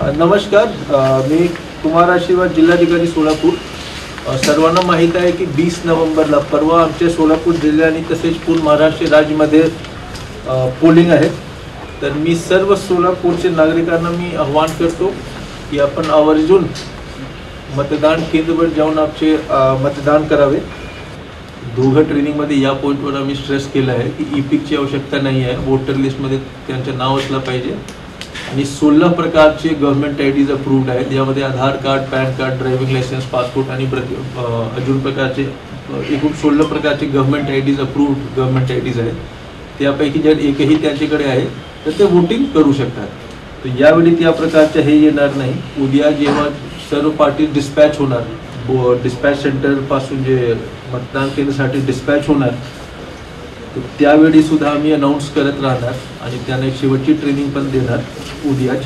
नमस्कार, मी कुमार आशीर्वाद, जिल्हाधिकारी सोलापूर। सर्वांना माहीत आहे की 20 नोव्हेंबरला परवा आमच्या सोलापूर जिल्हा आणि तसेच पूर्ण महाराष्ट्र राज्यामध्ये पोलिंग आहे। तर मी सर्व सोलापूरचे नागरिकांना मी आवाहन करतो की आपण आवर्जून मतदान केंद्रावर जाऊन आपले मतदान करावे। दोघं ट्रेनिंगमध्ये या पॉईंटवर आम्ही स्ट्रेस केला आहे की ई-पिकची आवश्यकता नाही आहे, वोटर लिस्टमध्ये त्यांचं नाव असलं पाहिजे आणि 16 प्रकारचे गव्हर्नमेंट आय डीज अप्रूव्ड आहेत। यामध्ये Aadhaar card, PAN card, driving licence, passport आणि अजून प्रकारचे एकूण 16 प्रकारचे government IDs approved government IDs आहेत। त्यापैकी जर एकही त्यांच्याकडे आहे तर ते वोटिंग करू शकतात। तर यावेळी त्या प्रकारचे हे येणार नाही। उद्या जेव्हा सर्व पार्टी डिस्पॅच होणार, डिस्पॅच सेंटरपासून जे मतदान केंद्रासाठी डिस्पॅच होणार, तर त्यावेळी सुद्धा आम्ही अनाऊन्स करत राहणार आणि त्यांना एक शेवटची ट्रेनिंग पण देणार उद्याच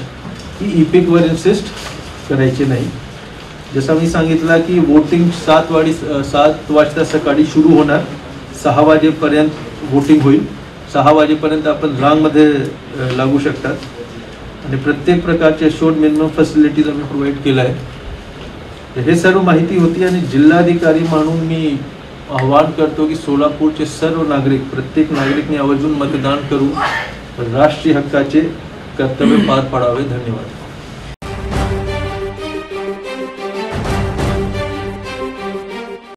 की ई-पिकवर इन्सिस्ट करायचे नाही। जसं मी सांगितलं की वोटिंग 7 वाजता सकाळी सुरू होणार, 6 वाजेपर्यंत वोटिंग होईल। 6 वाजेपर्यंत आपण रांगमध्ये लागू शकतात आणि प्रत्येक प्रकारचे शोड मिनिमम फॅसिलिटीज आम्ही प्रोव्हाइड केलं आहे। हे सर्व माहिती होती आणि जिल्हाधिकारी म्हणून मी आवाहन करतो की सोलापूरचे सर्व नागरिक, प्रत्येक नागरिकने आवर्जून मतदान करून राष्ट्रीय हक्काचे कर्तव्य पार पाडावे। धन्यवाद।